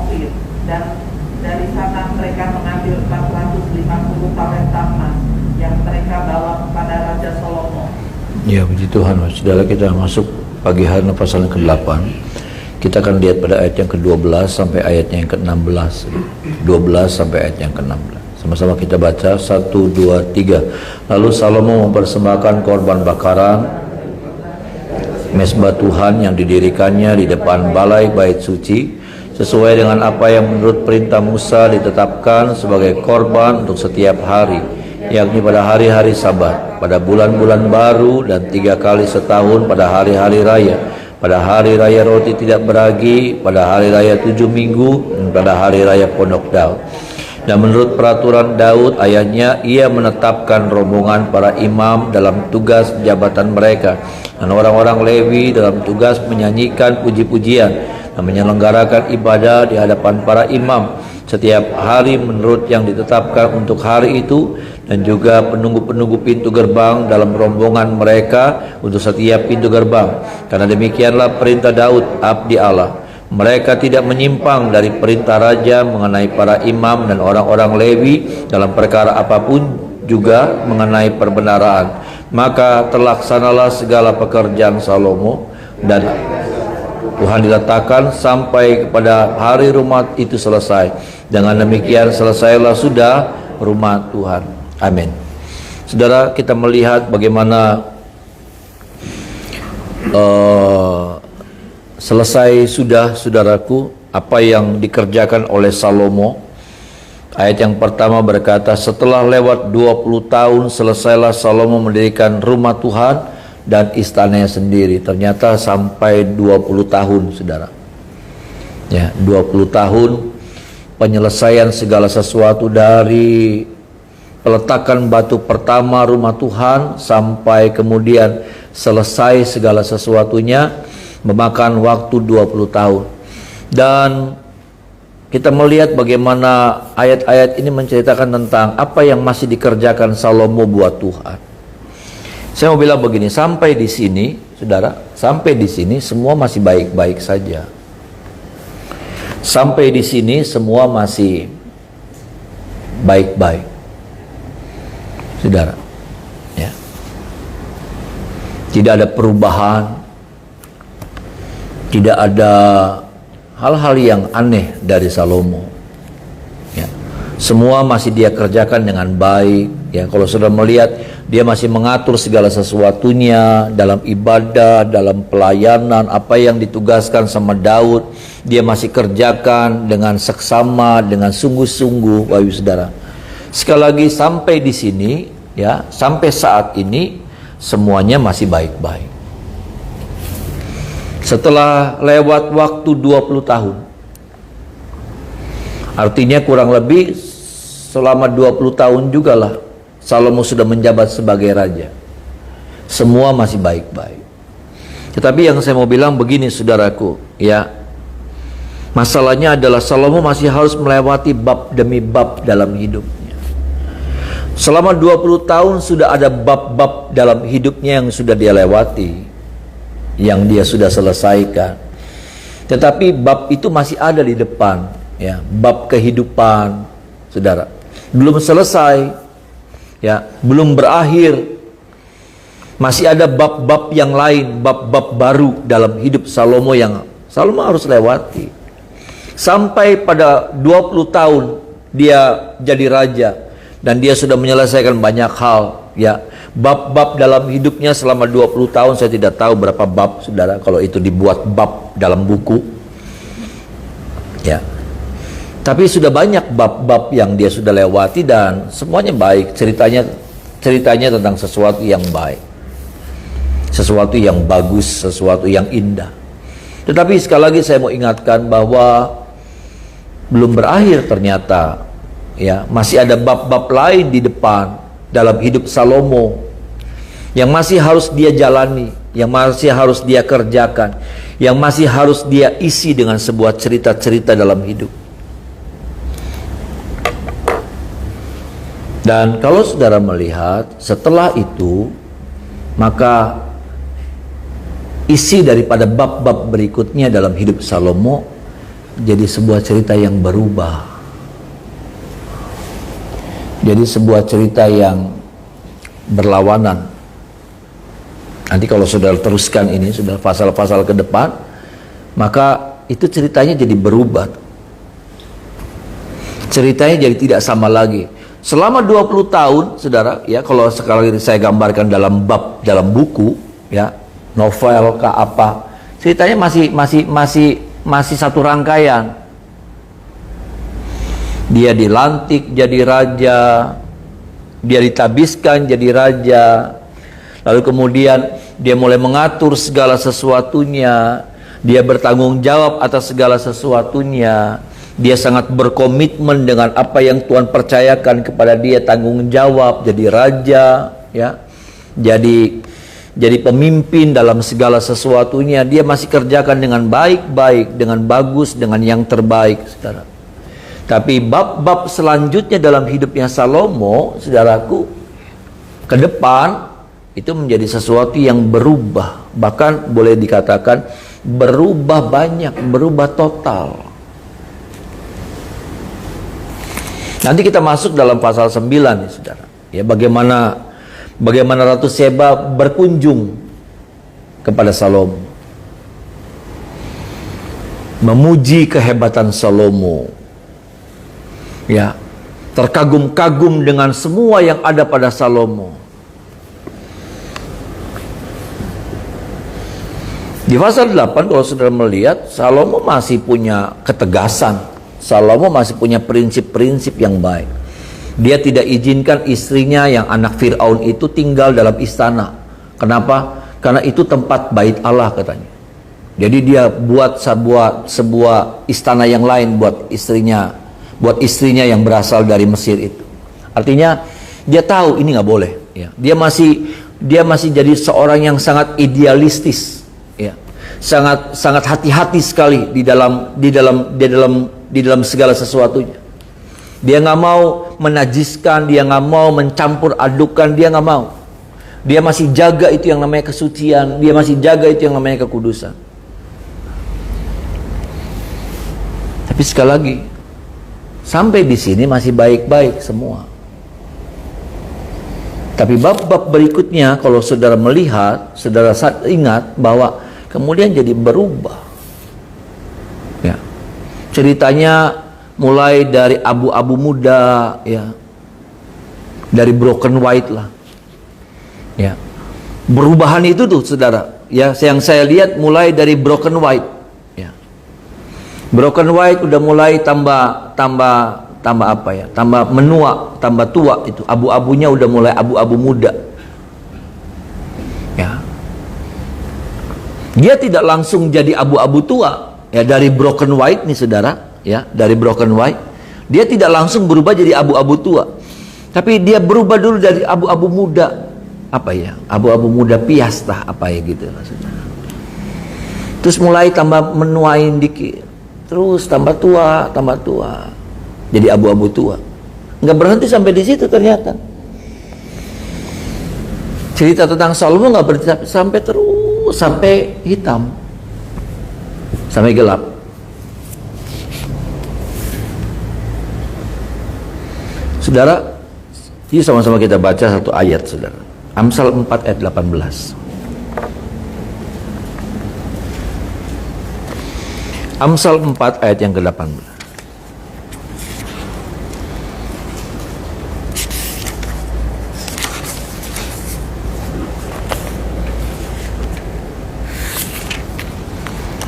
Ofir, dan dari sana mereka mengambil 450 talenta emas yang mereka bawa kepada Raja Salomo. Ya, puji Tuhan. Saudara, kita masuk pagi hari pasal yang ke-8. Kita akan lihat pada ayat yang ke-12 sampai ayatnya yang ke-16. 12 sampai ayat yang ke-16. Sama-sama kita baca 1, 2, 3. Lalu Salomo mempersembahkan korban bakaran mezbah Tuhan yang didirikannya di depan balai bait suci sesuai dengan apa yang menurut perintah Musa ditetapkan sebagai korban untuk setiap hari, yakni pada hari-hari Sabat, pada bulan-bulan baru, dan 3 kali setahun pada hari-hari raya, pada hari raya roti tidak beragi, pada hari raya 7 minggu, dan pada hari raya Pondok Daud. Dan menurut peraturan Daud ayahnya, ia menetapkan rombongan para imam dalam tugas jabatan mereka, dan orang-orang Lewi dalam tugas menyanyikan puji-pujian dan menyelenggarakan ibadah di hadapan para imam setiap hari menurut yang ditetapkan untuk hari itu, dan juga penunggu-penunggu pintu gerbang dalam rombongan mereka untuk setiap pintu gerbang. Karena demikianlah perintah Daud abdi Allah. Mereka tidak menyimpang dari perintah raja mengenai para imam dan orang-orang Lewi dalam perkara apapun, juga mengenai perbenaraan. Maka terlaksanalah segala pekerjaan Salomo, dan Tuhan diletakkan sampai kepada hari rumah itu selesai. Dengan demikian selesailah sudah rumah Tuhan. Amin. Saudara, kita melihat bagaimana selesai sudah, saudaraku, apa yang dikerjakan oleh Salomo. Ayat yang pertama berkata, setelah lewat 20 tahun selesailah Salomo mendirikan rumah Tuhan dan istananya sendiri. Ternyata sampai 20 tahun, saudara. Ya, 20 tahun penyelesaian segala sesuatu, dari peletakan batu pertama rumah Tuhan sampai kemudian selesai segala sesuatunya, memakan waktu 20 tahun. Dan kita melihat bagaimana ayat-ayat ini menceritakan tentang apa yang masih dikerjakan Salomo buat Tuhan. Saya mau bilang begini, sampai di sini, saudara, sampai di sini semua masih baik-baik saja. Sampai di sini semua masih baik-baik, saudara. Ya. Tidak ada perubahan, tidak ada hal-hal yang aneh dari Salomo. Ya. Semua masih dia kerjakan dengan baik. Ya, kalau sudah melihat, dia masih mengatur segala sesuatunya dalam ibadah, dalam pelayanan, apa yang ditugaskan sama Daud, dia masih kerjakan dengan seksama, dengan sungguh-sungguh, Bapak Saudara. Sekali lagi, sampai di sini, ya, sampai saat ini semuanya masih baik-baik. Setelah lewat waktu 20 tahun, artinya kurang lebih selama 20 tahun juga lah Salomo sudah menjabat sebagai raja. Semua masih baik-baik. Tetapi yang saya mau bilang begini, saudaraku, ya, masalahnya adalah Salomo masih harus melewati bab demi bab dalam hidupnya. Selama 20 tahun sudah ada bab-bab dalam hidupnya yang sudah dia lewati, yang dia sudah selesaikan. Tetapi bab itu masih ada di depan, ya, bab kehidupan, saudara, belum selesai, ya, belum berakhir. Masih ada bab-bab yang lain, bab-bab baru dalam hidup Salomo yang Salomo harus lewati. Sampai pada 20 tahun dia jadi raja, dan dia sudah menyelesaikan banyak hal, ya. Bab-bab dalam hidupnya selama 20 tahun, saya tidak tahu berapa bab, saudara, kalau itu dibuat bab dalam buku, ya. Tapi sudah banyak bab-bab yang dia sudah lewati, dan semuanya baik. Ceritanya tentang sesuatu yang baik, sesuatu yang bagus, sesuatu yang indah. Tetapi sekali lagi saya mau ingatkan bahwa belum berakhir ternyata, ya. Masih ada bab-bab lain di depan dalam hidup Salomo yang masih harus dia jalani, yang masih harus dia kerjakan, yang masih harus dia isi dengan sebuah cerita-cerita dalam hidup. Dan kalau saudara melihat setelah itu, maka isi daripada bab-bab berikutnya dalam hidup Salomo jadi sebuah cerita yang berubah. Jadi sebuah cerita yang berlawanan. Nanti kalau sudah teruskan ini, sudah pasal-pasal ke depan, maka itu ceritanya jadi berubah. Ceritanya jadi tidak sama lagi. Selama 20 tahun, saudara, ya, kalau sekali saya gambarkan dalam bab, dalam buku, ya, novel kah apa, ceritanya masih satu rangkaian. Dia dilantik jadi raja, dia ditabiskan jadi raja, lalu kemudian dia mulai mengatur segala sesuatunya, dia bertanggung jawab atas segala sesuatunya. Dia sangat berkomitmen dengan apa yang Tuhan percayakan kepada dia, tanggung jawab, jadi raja, ya, jadi pemimpin dalam segala sesuatunya. Dia masih kerjakan dengan baik-baik, dengan bagus, dengan yang terbaik, saudara. Tapi bab-bab selanjutnya dalam hidupnya Salomo, saudaraku, ke depan itu menjadi sesuatu yang berubah. Bahkan boleh dikatakan berubah banyak, berubah total. Nanti kita masuk dalam pasal 9 nih, saudara. Ya, bagaimana Ratu Seba berkunjung kepada Salomo, memuji kehebatan Salomo, ya, terkagum-kagum dengan semua yang ada pada Salomo. Di pasal 8 kalau saudara melihat, Salomo masih punya ketegasan. Salomo masih punya prinsip-prinsip yang baik. Dia tidak izinkan istrinya yang anak Fir'aun itu tinggal dalam istana. Kenapa? Karena itu tempat bait Allah, katanya. Jadi dia buat sebuah istana yang lain buat istrinya yang berasal dari Mesir itu. Artinya dia tahu ini nggak boleh. Ya. Dia masih jadi seorang yang sangat idealistis. Ya. Sangat hati-hati sekali di dalam segala sesuatunya. Dia nggak mau menajiskan, dia nggak mau mencampur adukan, dia nggak mau. Dia masih jaga itu yang namanya kesucian, dia masih jaga itu yang namanya kekudusan. Tapi sekali lagi, sampai di sini masih baik-baik semua. Tapi bab-bab berikutnya, kalau saudara melihat, saudara ingat bahwa kemudian jadi berubah. Ya. Ceritanya mulai dari abu-abu muda, ya, dari broken white lah, ya. Perubahan itu tuh, saudara, ya, yang saya lihat mulai dari broken white, ya. Broken white udah mulai tambah apa ya? Tambah menua, tambah tua itu. Abu-abunya udah mulai abu-abu muda, ya. Dia tidak langsung jadi abu-abu tua, ya, dari broken white nih, saudara. Ya, dari broken white dia tidak langsung berubah jadi abu-abu tua, tapi dia berubah dulu dari abu-abu muda, apa ya, abu-abu muda pias lah, apa ya gitu maksudnya. Terus mulai tambah menuain dikit, terus tambah tua, jadi abu-abu tua. Nggak berhenti sampai di situ ternyata. Cerita tentang Salomo nggak berhenti sampai terus, sampai hitam, sampai gelap. Saudara, yuk sama-sama kita baca satu ayat, saudara. Amsal 4 ayat 18. Amsal 4 ayat yang ke-18.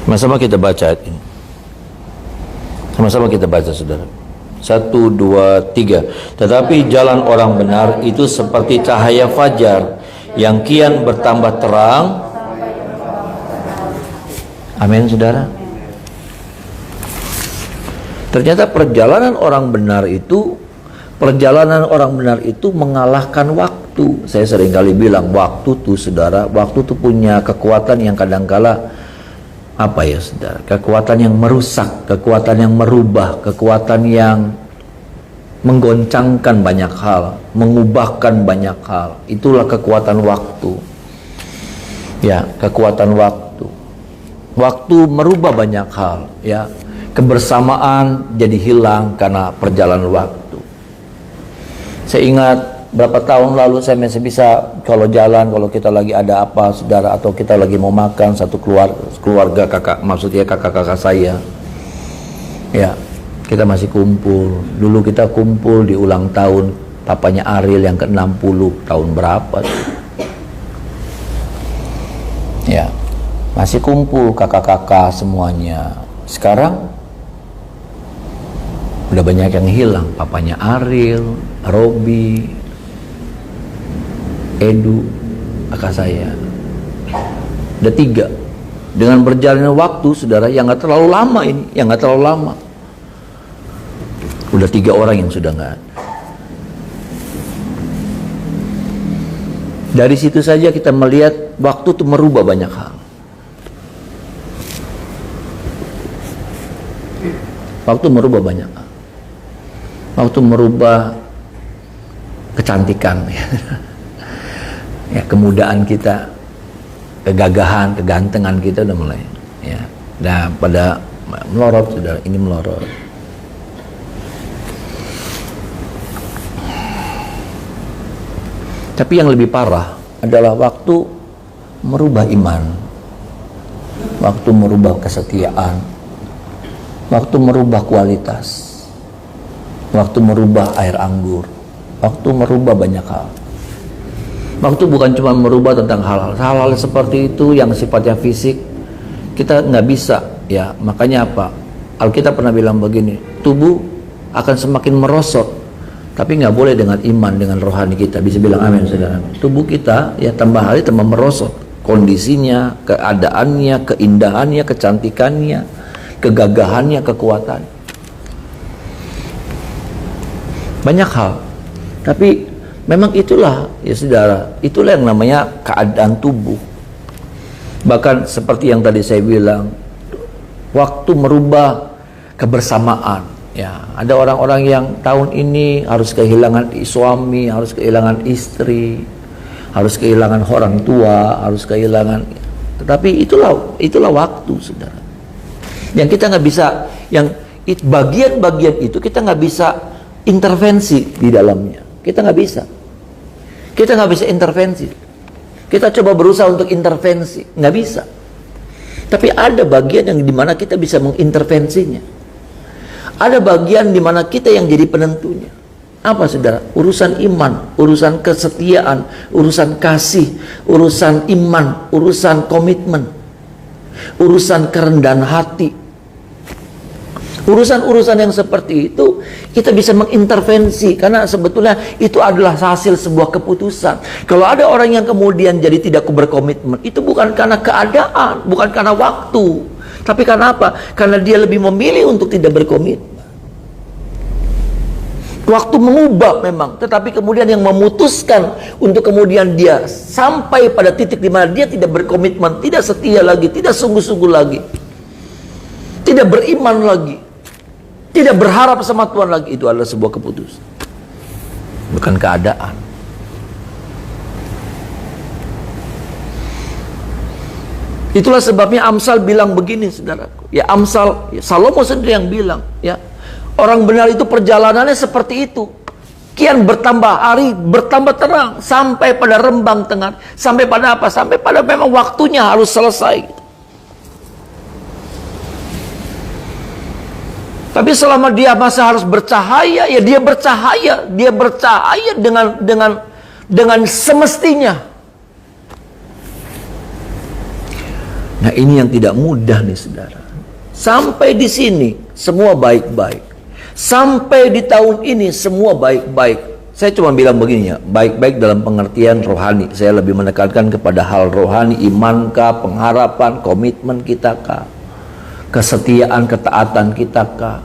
Sama-sama kita baca ayat ini. Sama-sama kita baca, saudara. 1, 2, 3. Tetapi jalan orang benar itu seperti cahaya fajar yang kian bertambah terang. Amin, saudara. Ternyata perjalanan orang benar itu mengalahkan waktu. Saya sering kali bilang waktu tuh, saudara, waktu tuh punya kekuatan yang kadangkala apa ya, saudara, kekuatan yang merusak, kekuatan yang merubah, kekuatan yang menggoncangkan banyak hal, mengubahkan banyak hal. Itulah kekuatan waktu, ya, kekuatan waktu. Waktu merubah banyak hal, ya. Kebersamaan jadi hilang karena perjalanan waktu. Saya ingat berapa tahun lalu saya masih bisa kalau jalan, kalau kita lagi ada apa saudara, atau kita lagi mau makan satu keluarga kakak, maksudnya kakak-kakak saya, ya kita masih kumpul. Dulu kita kumpul di ulang tahun papanya Ariel yang ke-60, tahun berapa sih? Ya masih kumpul kakak-kakak semuanya. Sekarang udah banyak yang hilang, papanya Ariel, Robi, Edu, kakak saya. Ada 3. Dengan berjalannya waktu, saudara, yang gak terlalu lama ini, yang gak terlalu lama, udah 3 orang yang sudah gak ada. Dari situ saja kita melihat waktu itu merubah banyak hal. Waktu merubah banyak hal. Waktu merubah kecantikan, ya, kemudaan kita, kegagahan, kegantengan kita udah mulai, ya, nah pada melorot, saudara, ini melorot. Tapi yang lebih parah adalah waktu merubah iman, waktu merubah kesetiaan, waktu merubah kualitas, waktu merubah air anggur, waktu merubah banyak hal. Waktu bukan cuma merubah tentang hal-hal seperti itu yang sifatnya fisik, kita nggak bisa, ya. Makanya apa? Alkitab pernah bilang begini, tubuh akan semakin merosot, tapi nggak boleh dengan iman, dengan rohani kita. Bisa bilang amin, saudara. Tubuh kita ya tambah hari tambah merosot, kondisinya, keadaannya, keindahannya, kecantikannya, kegagahannya, kekuatan, banyak hal. Tapi memang itulah, ya saudara, itulah yang namanya keadaan tubuh. Bahkan seperti yang tadi saya bilang, waktu merubah kebersamaan. Ya, ada orang-orang yang tahun ini harus kehilangan suami, harus kehilangan istri, harus kehilangan orang tua, harus kehilangan. Tetapi itulah waktu, saudara. Yang kita nggak bisa, yang bagian-bagian itu kita nggak bisa intervensi di dalamnya. Kita nggak bisa. Kita nggak bisa intervensi. Kita coba berusaha untuk intervensi, nggak bisa. Tapi ada bagian yang dimana kita bisa mengintervensinya. Ada bagian dimana kita yang jadi penentunya. Apa, saudara? Urusan iman, urusan kesetiaan, urusan kasih, urusan iman, urusan komitmen, urusan kerendahan hati. Urusan-urusan yang seperti itu kita bisa mengintervensi, karena sebetulnya itu adalah hasil sebuah keputusan. Kalau ada orang yang kemudian jadi tidak berkomitmen, itu bukan karena keadaan, bukan karena waktu, tapi karena apa? Karena dia lebih memilih untuk tidak berkomitmen. Waktu mengubah memang, tetapi kemudian yang memutuskan untuk kemudian dia sampai pada titik di mana dia tidak berkomitmen, tidak setia lagi, tidak sungguh-sungguh lagi, tidak beriman lagi, tidak berharap sama Tuhan lagi, itu adalah sebuah keputusan, bukan keadaan. Itulah sebabnya Amsal bilang begini, saudaraku. Ya, Amsal, ya, Salomo sendiri yang bilang, ya, orang benar itu perjalanannya seperti itu. Kian bertambah hari, bertambah terang, sampai pada rembang tengah. Sampai pada apa? Sampai pada memang waktunya harus selesai. Tapi selama dia masih harus bercahaya, ya dia bercahaya. Dia bercahaya dengan semestinya. Nah, ini yang tidak mudah nih, saudara. Sampai di sini semua baik-baik. Sampai di tahun ini semua baik-baik. Saya cuma bilang begini, ya, baik-baik dalam pengertian rohani. Saya lebih menekankan kepada hal rohani, imankah, pengharapan, komitmen kita kah, kesetiaan, ketaatan kita kah.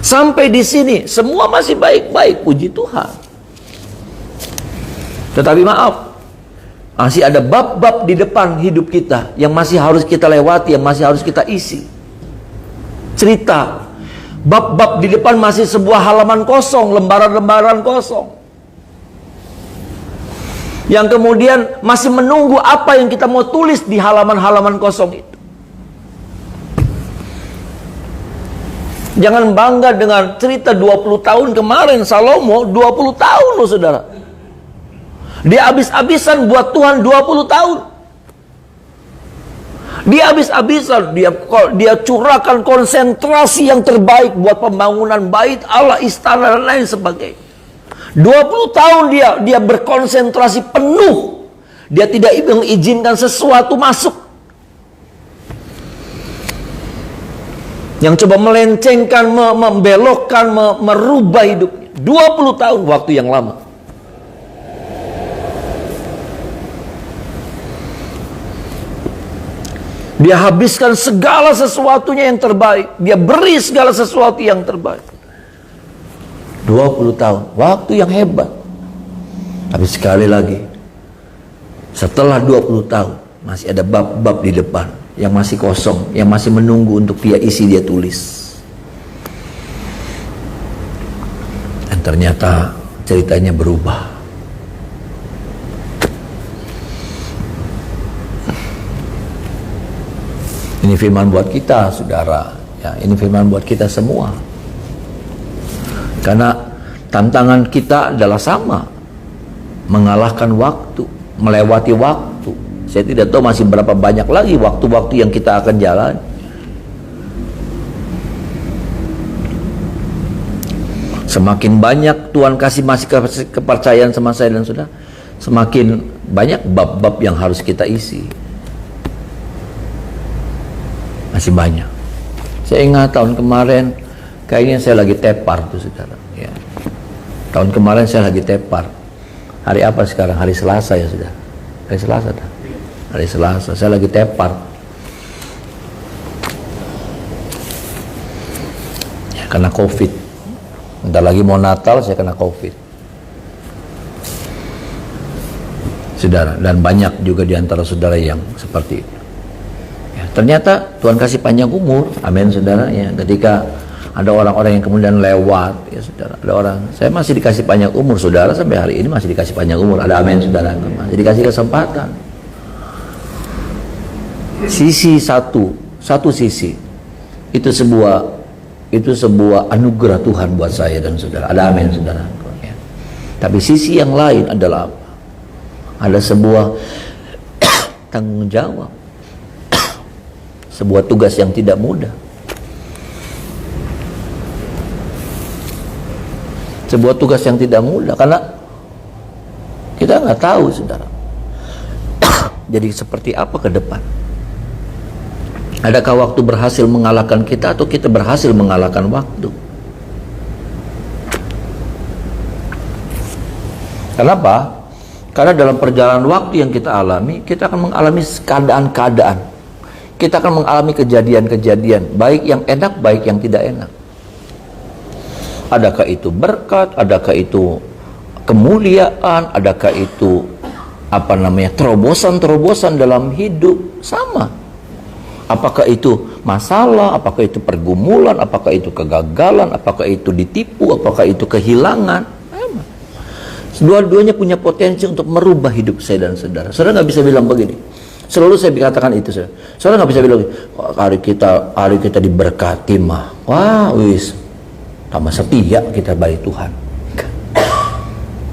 Sampai di sini semua masih baik-baik, puji Tuhan. Tetapi maaf, masih ada bab-bab di depan hidup kita yang masih harus kita lewati, yang masih harus kita isi. Cerita bab-bab di depan masih sebuah halaman kosong, lembaran-lembaran kosong, yang kemudian masih menunggu apa yang kita mau tulis di halaman-halaman kosong itu. Jangan bangga dengan cerita 20 tahun kemarin. Salomo 20 tahun loh saudara. Dia habis-habisan buat Tuhan 20 tahun. Dia habis-habisan, dia curahkan konsentrasi yang terbaik buat pembangunan bait Allah, istana dan lain sebagainya. 20 tahun dia berkonsentrasi penuh. Dia tidak mengizinkan sesuatu masuk yang coba melencengkan, membelokkan, merubah hidupnya. 20 tahun, waktu yang lama. Dia habiskan segala sesuatunya yang terbaik. Dia beri segala sesuatu yang terbaik. 20 tahun, waktu yang hebat. Tapi sekali lagi, setelah 20 tahun, masih ada bab-bab di depan yang masih kosong, yang masih menunggu untuk dia isi, dia tulis. Dan ternyata ceritanya berubah. Ini firman buat kita, saudara. Ya, ini firman buat kita semua. Karena tantangan kita adalah sama, mengalahkan waktu, melewati waktu. Saya tidak tahu masih berapa banyak lagi waktu-waktu yang kita akan jalan. Semakin banyak Tuhan kasih masih kepercayaan sama saya dan saudara, semakin banyak bab-bab yang harus kita isi. Masih banyak. Saya ingat tahun kemarin, kayaknya saya lagi tepar tuh saudara. Ya. Tahun kemarin saya lagi tepar. Hari apa sekarang? Hari Selasa ya saudara. Hari Selasa dah. Hari Selasa. Saya lagi tepar. Ya, karena COVID. Bentar lagi mau Natal, saya kena COVID. Saudara, dan banyak juga di antara saudara yang seperti itu. Ternyata Tuhan kasih panjang umur, amin saudara. Ya, ketika ada orang-orang yang kemudian lewat, ya saudara, ada orang, saya masih dikasih panjang umur saudara, sampai hari ini masih dikasih panjang umur, ada amin saudara, masih dikasih kesempatan. Sisi satu sisi, itu sebuah anugerah Tuhan buat saya dan saudara, ada amin saudara. Ya. Tapi sisi yang lain adalah apa? Ada sebuah tanggung jawab. Sebuah tugas yang tidak mudah. Sebuah tugas yang tidak mudah karena kita nggak tahu saudara. Jadi seperti apa ke depan? Adakah waktu berhasil mengalahkan kita atau kita berhasil mengalahkan waktu? Kenapa? Karena dalam perjalanan waktu yang kita alami, kita akan mengalami keadaan-keadaan. Kita akan mengalami kejadian-kejadian, baik yang enak, baik yang tidak enak. Adakah itu berkat, adakah itu kemuliaan, adakah itu terobosan dalam hidup? Sama. Apakah itu masalah, apakah itu pergumulan, apakah itu kegagalan, apakah itu ditipu, apakah itu kehilangan? Sama. Dua-duanya punya potensi untuk merubah hidup saya dan saudara. Saudara nggak bisa bilang begini. Selalu saya katakan itu, saudara nggak bisa bilang, hari kita diberkati mah, wah, wis, tambah setia kita balik Tuhan.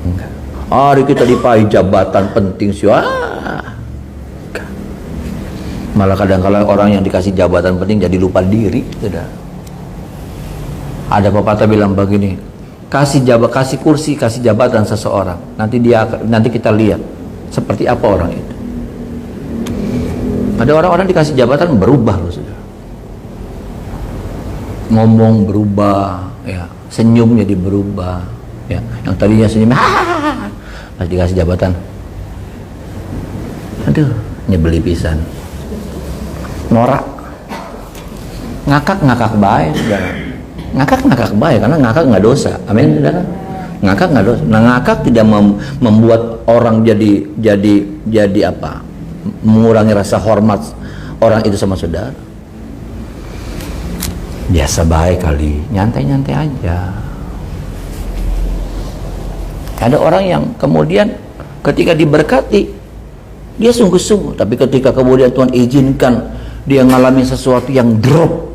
Enggak. Hari kita dipakai jabatan penting sih, malah kadang-kadang orang yang dikasih jabatan penting jadi lupa diri, saudara. Ada pepatah bilang begini, kasih kursi, kasih jabatan seseorang, nanti kita lihat seperti apa orang itu. Ada orang-orang dikasih jabatan berubah loh saudara. Ngomong berubah, ya, senyum jadi berubah, ya. Yang tadinya senyum, pas dikasih jabatan, aduh, nyebeli pisan, norak, ngakak baik, saudara. Ngakak baik karena ngakak nggak dosa, amin saudara. Ngakak nggak dosa. Nah, ngakak tidak membuat orang jadi apa? Mengurangi rasa hormat orang itu sama saudara. Biasa baik kali, nyantai-nyantai aja. Ada orang yang kemudian ketika diberkati dia sungguh-sungguh, tapi ketika kemudian Tuhan izinkan dia ngalami sesuatu yang drop,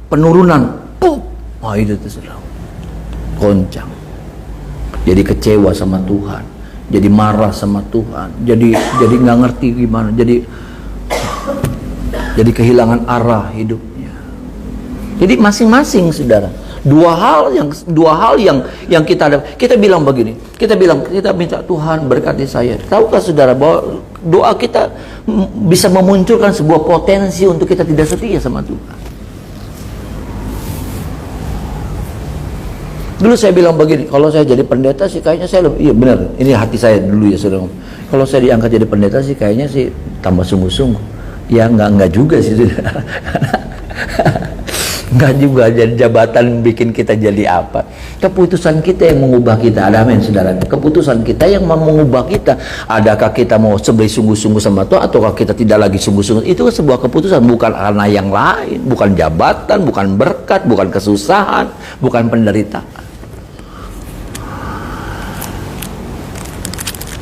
penurunan, itu tuh saudara, goncang. Jadi kecewa sama Tuhan, jadi marah sama Tuhan, jadi nggak ngerti gimana, jadi kehilangan arah hidupnya. Jadi masing-masing saudara, dua hal yang kita bilang begini, kita minta Tuhan berkati saya. Tahukah saudara bahwa doa kita bisa memunculkan sebuah potensi untuk kita tidak setia sama Tuhan. Dulu saya bilang begini, kalau saya jadi pendeta sih kayaknya saya lebih, iya benar, ini hati saya dulu ya saudara. Kalau saya diangkat jadi pendeta sih kayaknya sih tambah sungguh-sungguh. Ya enggak juga sih saudara. Enggak juga, jadi jabatan bikin kita jadi apa. Keputusan kita yang mengubah kita. Ada amin saudara. Keputusan kita yang mau mengubah kita. Adakah kita mau sungguh-sungguh sama Tuhan, ataukah kita tidak lagi sungguh-sungguh. Itu sebuah keputusan, bukan karena yang lain, bukan jabatan, bukan berkat, bukan kesusahan, bukan penderitaan.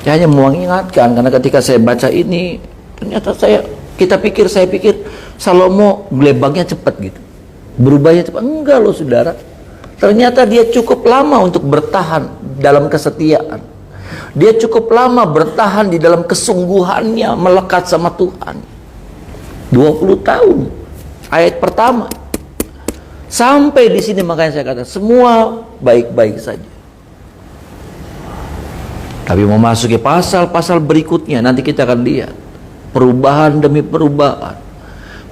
Saya hanya mau mengingatkan, karena ketika saya baca ini, ternyata saya pikir Salomo gelebangnya cepat gitu, berubahnya cepat. Enggak loh saudara, ternyata dia cukup lama untuk bertahan dalam kesetiaan. Dia cukup lama bertahan di dalam kesungguhannya melekat sama Tuhan. 20 tahun, ayat pertama sampai di sini. Makanya saya kata semua baik-baik saja. Tapi memasuki pasal-pasal berikutnya, nanti kita akan lihat perubahan demi perubahan,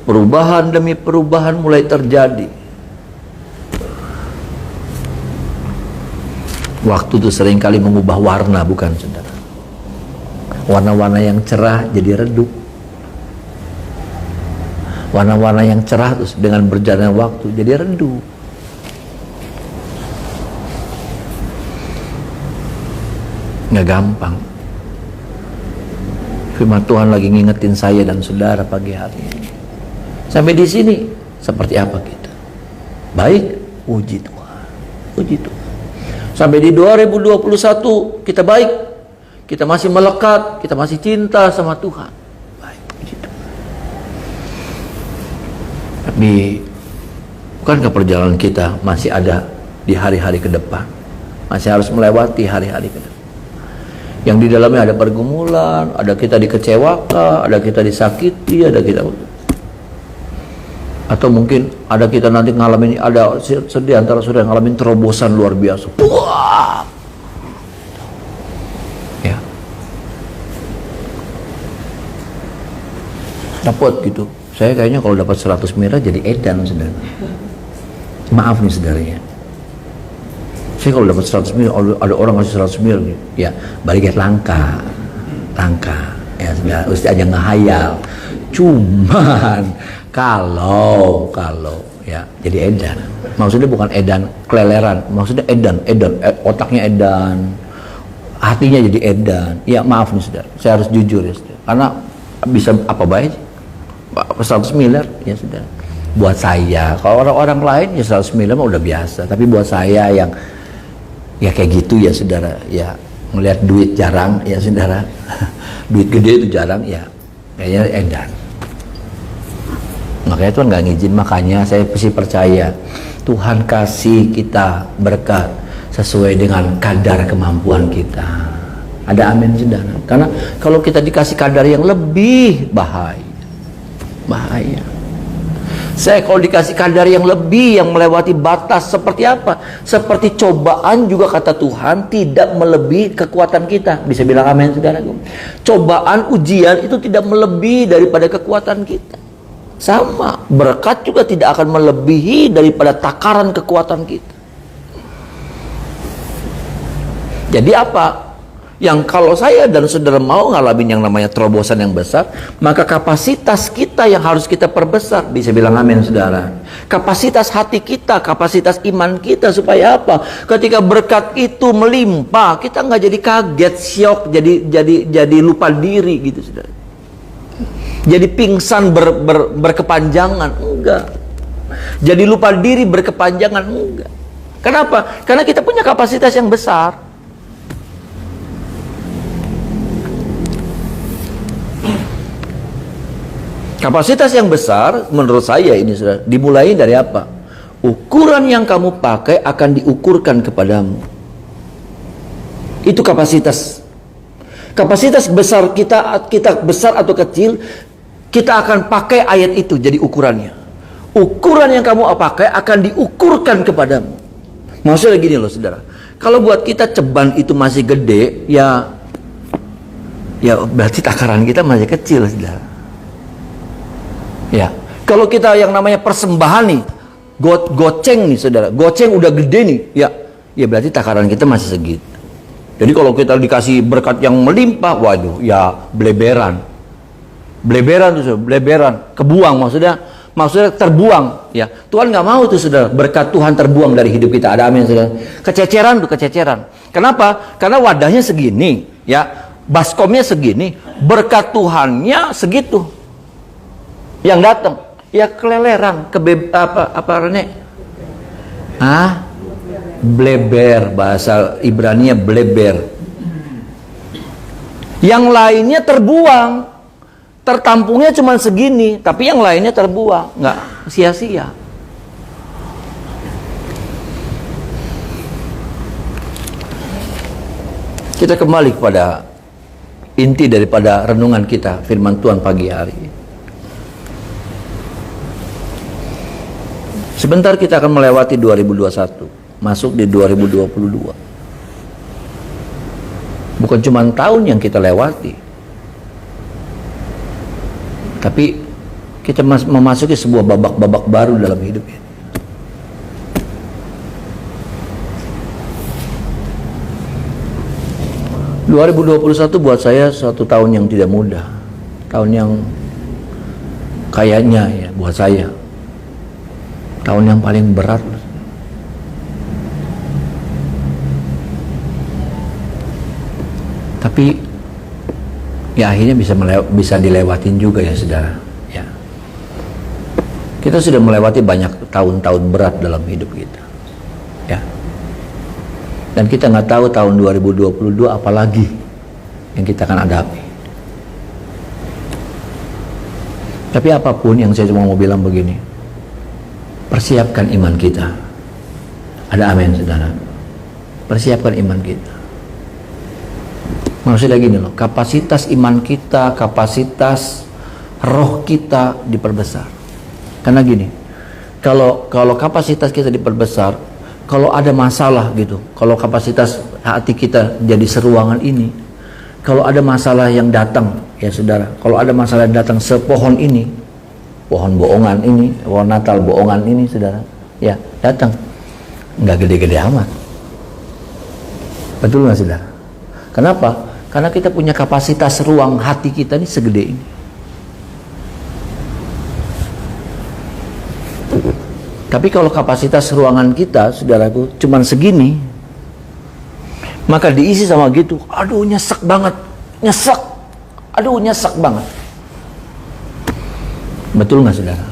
perubahan demi perubahan mulai terjadi. Waktu itu seringkali mengubah warna, bukan saudara? Warna-warna yang cerah jadi redup. Warna-warna yang cerah terus dengan berjalannya waktu jadi redup. Nggak gampang. Firman Tuhan lagi ngingetin saya dan saudara pagi hari ini. Sampai di sini seperti apa kita? Baik, puji Tuhan. Puji Tuhan. Sampai di 2021 kita baik. Kita masih melekat, kita masih cinta sama Tuhan. Baik, puji Tuhan. Tapi bukankah perjalanan kita masih ada di hari-hari ke depan? Masih harus melewati hari-hari ke depan. Yang di dalamnya ada pergumulan, ada kita dikecewakan, ada kita disakiti, ada kita, atau mungkin ada kita nanti ngalamin, ada sedih antara saudara ngalamin terobosan luar biasa. Wah, ya, dapat gitu. Saya kayaknya kalau dapat 100 miliar jadi edan saudara. Maaf nih saudaranya. Saya kalau dapat 100 miliar, ada orang ngasih 100 miliar, ya balik langka, ya sudah, mesti aja ngehayal. Cuman kalau ya jadi edan. Maksudnya bukan edan keleleran, maksudnya edan, otaknya edan, hatinya jadi edan. Ya maaf nih saudara, saya harus jujur ya saudara, karena bisa apa baik 100 miliar ya saudara. Buat saya, kalau orang-orang lain ya 100 miliar mah udah biasa, tapi buat saya yang ya kayak gitu ya saudara, ya melihat duit jarang ya saudara, duit gede itu jarang ya, kayaknya edan. Makanya Tuhan nggak ngizin. Makanya saya pasti percaya Tuhan kasih kita berkat sesuai dengan kadar kemampuan kita. Ada amin saudara. Karena kalau kita dikasih kadar yang lebih, bahaya. Saya kalau dikasih kadar yang lebih, yang melewati batas, seperti apa? Seperti cobaan juga kata Tuhan tidak melebihi kekuatan kita. Bisa bilang amin saudara. Cobaan, ujian itu tidak melebihi daripada kekuatan kita. Sama, berkat juga tidak akan melebihi daripada takaran kekuatan kita. Jadi apa? Yang kalau saya dan saudara mau ngalamin yang namanya terobosan yang besar, maka kapasitas kita yang harus kita perbesar. Bisa bilang amin saudara. Kapasitas hati kita, kapasitas iman kita, supaya apa? Ketika berkat itu melimpah, kita nggak jadi kaget, syok, jadi lupa diri gitu saudara. Jadi pingsan berkepanjangan, enggak. Jadi lupa diri berkepanjangan, enggak. Kenapa? Karena kita punya kapasitas yang besar. Kapasitas yang besar menurut saya ini sudah dimulai dari apa? ukuran yang kamu pakai akan diukurkan kepadamu. Itu kapasitas. Kapasitas besar kita besar atau kecil, kita akan pakai ayat itu jadi ukurannya. Ukuran yang kamu pakai akan diukurkan kepadamu. Maksudnya gini loh saudara, kalau buat kita ceban itu masih gede, ya berarti takaran kita masih kecil saudara. Ya, kalau kita yang namanya persembahan nih, goceng nih saudara, goceng udah gede nih, ya berarti takaran kita masih segitu. Jadi kalau kita dikasih berkat yang melimpah, waduh, ya bleberan tuh, bleberan, kebuang maksudnya terbuang, ya. Tuhan nggak mau tuh saudara, berkat Tuhan terbuang dari hidup kita. Ada amin saudara. Kececeran. Kenapa? Karena wadahnya segini, ya, baskomnya segini, berkat Tuhannya segitu. Yang datang, ya keleleran, bleber, bahasa Ibrani-nya bleber. Yang lainnya terbuang. Tertampungnya cuma segini, tapi yang lainnya terbuang, nggak sia-sia. Kita kembali kepada inti daripada renungan kita, firman Tuhan pagi hari. Sebentar kita akan melewati 2021, masuk di 2022. Bukan cuma tahun yang kita lewati, tapi kita memasuki sebuah babak-babak baru dalam hidup ini. ...2021 buat saya suatu tahun yang tidak mudah. Tahun yang kayaknya ya buat saya tahun yang paling berat. Tapi ya akhirnya bisa dilewatin juga ya saudara, ya. Kita sudah melewati banyak tahun-tahun berat dalam hidup kita, ya. Dan kita nggak tahu tahun 2022 apalagi yang kita akan hadapi. Tapi apapun, yang saya cuma mau bilang begini, persiapkan iman kita. Ada amin saudara. Persiapkan iman kita. Maksudnya gini loh, kapasitas iman kita, kapasitas roh kita diperbesar. Karena gini, kalau kapasitas kita diperbesar, kalau ada masalah gitu, kalau kapasitas hati kita jadi seruangan ini, kalau ada masalah yang datang, ya saudara, kalau ada masalah yang datang sepohon ini, pohon bohongan ini, pohon Natal bohongan ini, saudara, ya datang, nggak gede-gede amat. Betul nggak saudara? Kenapa? Karena kita punya kapasitas ruang hati kita ini segede ini. Tapi kalau kapasitas ruangan kita, saudaraku, cuman segini, maka diisi sama gitu, aduh nyesek banget, nyesek banget. Betul nggak saudara?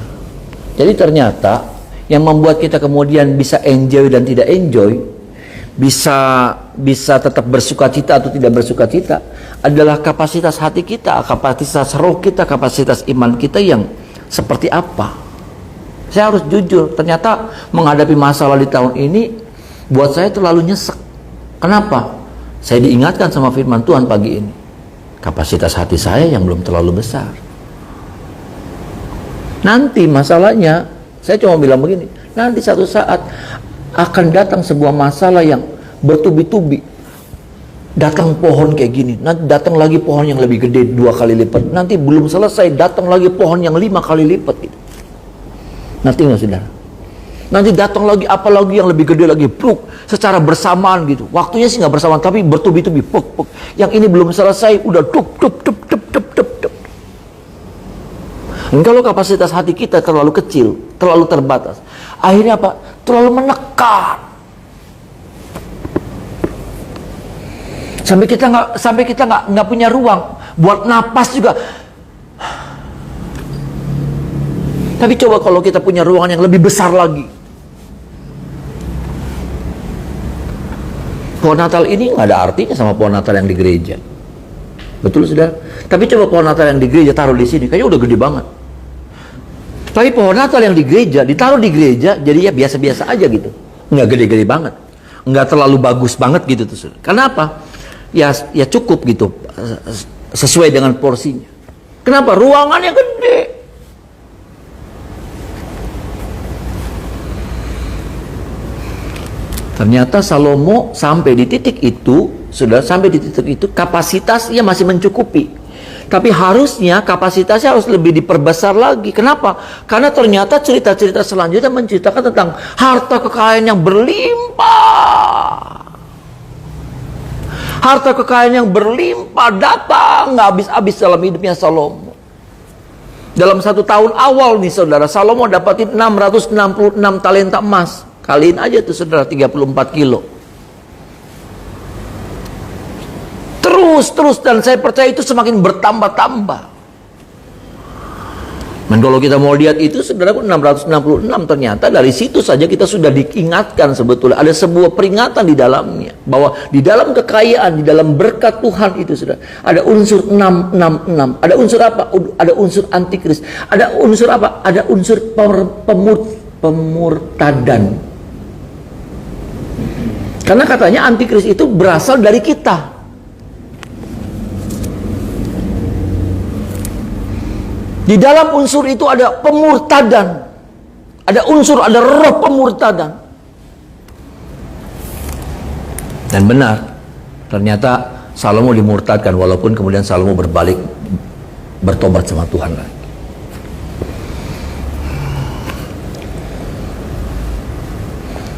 Jadi ternyata yang membuat kita kemudian bisa enjoy dan tidak enjoy, bisa tetap bersukacita atau tidak bersukacita, adalah kapasitas hati kita, kapasitas roh kita, kapasitas iman kita yang seperti apa. Saya harus jujur, ternyata menghadapi masalah di tahun ini buat saya terlalu nyesek. Kenapa? Saya diingatkan sama firman Tuhan pagi ini, kapasitas hati saya yang belum terlalu besar. Nanti masalahnya, saya cuma bilang begini, nanti satu saat akan datang sebuah masalah yang bertubi-tubi. Datang pohon kayak gini, nanti datang lagi pohon yang lebih gede 2 kali lipat, nanti belum selesai datang lagi pohon yang 5 kali lipat gitu. Nanti nggak saudara? Nanti datang lagi apa lagi yang lebih gede lagi, pluk, secara bersamaan gitu. Waktunya sih nggak bersamaan, tapi bertubi-tubi, puk. Yang ini belum selesai, udah tup. Dan kalau kapasitas hati kita terlalu kecil, terlalu terbatas, akhirnya apa? Terlalu menekan. Sampai kita nggak punya ruang buat napas juga. Tapi coba kalau kita punya ruangan yang lebih besar lagi. Pohon Natal ini nggak ada artinya sama pohon Natal yang di gereja. Betul saudara? Tapi coba pohon Natal yang di gereja taruh di sini, kayaknya udah gede banget. Tapi pohon Natal yang di gereja, ditaruh di gereja, jadi ya biasa-biasa aja gitu. Nggak gede-gede banget. Nggak terlalu bagus banget gitu tuh. Kenapa? Ya cukup gitu. Sesuai dengan porsinya. Kenapa? Ruangannya gede. Ternyata Salomo sampai di titik itu, kapasitasnya masih mencukupi. Tapi harusnya kapasitasnya harus lebih diperbesar lagi. Kenapa? Karena ternyata cerita-cerita selanjutnya menceritakan tentang harta kekayaan yang berlimpah. Harta kekayaan yang berlimpah datang nggak habis-habis dalam hidupnya Salomo. Dalam 1 tahun awal nih saudara, Salomo dapatin 666 talenta emas. Kaliin aja tuh saudara, 34 kilo. Terus dan saya percaya itu semakin bertambah-tambah. Dan kalau kita mau lihat itu saudara, 666 ternyata dari situ saja kita sudah diingatkan sebetulnya ada sebuah peringatan di dalamnya, bahwa di dalam kekayaan, di dalam berkat Tuhan itu saudara, ada unsur 666. Ada unsur apa? Ada unsur antikris. Ada unsur apa? Ada unsur pemurtadan. Karena katanya antikris itu berasal dari kita. Di dalam unsur itu ada pemurtadan. Ada unsur, ada roh pemurtadan. Dan benar, ternyata Salomo dimurtadkan, walaupun kemudian Salomo berbalik, bertobat sama Tuhan lagi.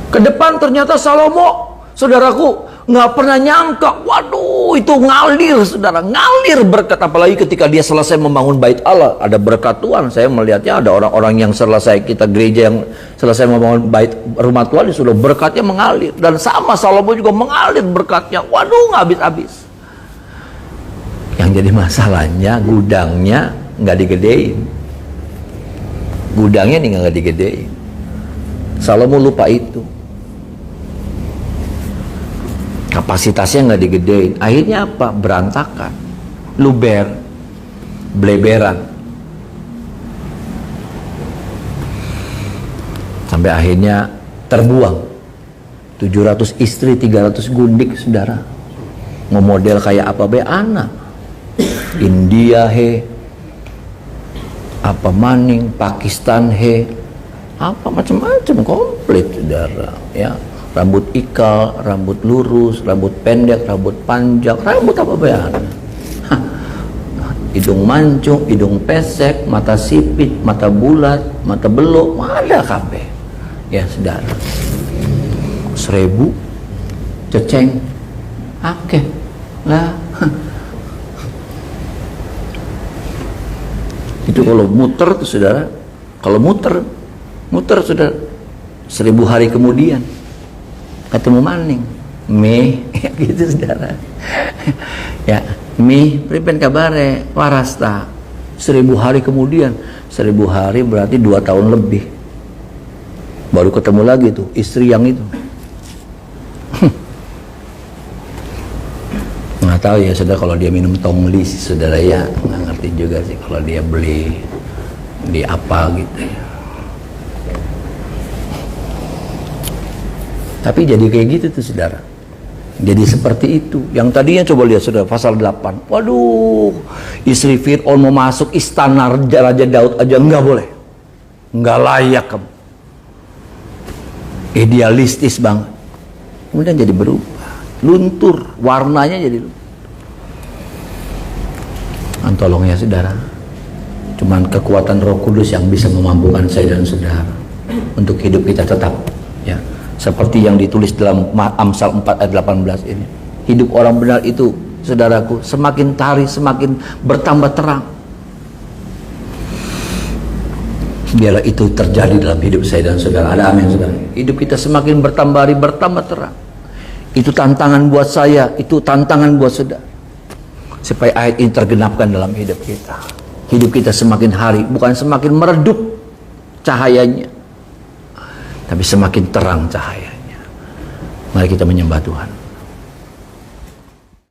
Ke depan ternyata Salomo, saudaraku, nggak pernah nyangka, waduh itu ngalir saudara, ngalir berkat, apalagi ketika dia selesai membangun bait Allah, ada berkat Tuhan. Saya melihatnya ada orang-orang yang selesai, kita gereja yang selesai membangun bait rumah Tuhan, sudah berkatnya mengalir. Dan sama Salomo juga mengalir berkatnya, waduh nggak habis-habis. Yang jadi masalahnya gudangnya nggak digedein, gudangnya nih nggak digedein. Salomo lupa itu. Kapasitasnya nggak digedein, akhirnya apa? Berantakan, luber, bleberan, sampai akhirnya terbuang. 700 istri, 300 gundik saudara. Mau model kayak apa be anak? India he, apa maning, Pakistan he, apa macam-macam, komplit saudara ya. Rambut ikal, rambut lurus, rambut pendek, rambut panjang, rambut apa bayan? Hidung mancung, hidung pesek, mata sipit, mata bulat, mata belok, ada kabeh. Ya saudara, 1000 ceceng, akeh lah. Itu kalau muter tuh saudara, kalau muter saudara, 1000 hari kemudian ketemu maning meh gitu saudara ya, meh pripen kabare warasta. 1000 hari kemudian, 1000 hari berarti 2 tahun lebih baru ketemu lagi tuh istri yang itu. Nggak tahu ya saudara, kalau dia minum tongli sih saudara ya, nggak ngerti juga sih kalau dia beli di apa gitu ya. Tapi jadi kayak gitu tuh saudara. Jadi seperti itu. Yang tadinya coba lihat saudara, pasal 8. Waduh, istri Fir'aun mau masuk istana Raja Daud aja nggak boleh. Nggak layak kamu. Idealistis banget. Kemudian jadi berubah. Luntur, warnanya jadi luntur. Tolong ya saudara. Cuman kekuatan Roh Kudus yang bisa memampukan saya dan saudara untuk hidup kita tetap ya. Seperti yang ditulis dalam Amsal 4 ayat 18 ini. Hidup orang benar itu, saudaraku, semakin hari semakin bertambah terang. Biarlah itu terjadi dalam hidup saya dan saudara. Ada amin saudara. Hidup kita semakin bertambah hari bertambah terang. Itu tantangan buat saya, itu tantangan buat saudara. Supaya ayat ini tergenapkan dalam hidup kita. Hidup kita semakin hari, bukan semakin meredup cahayanya, tapi semakin terang cahayanya. Mari kita menyembah Tuhan.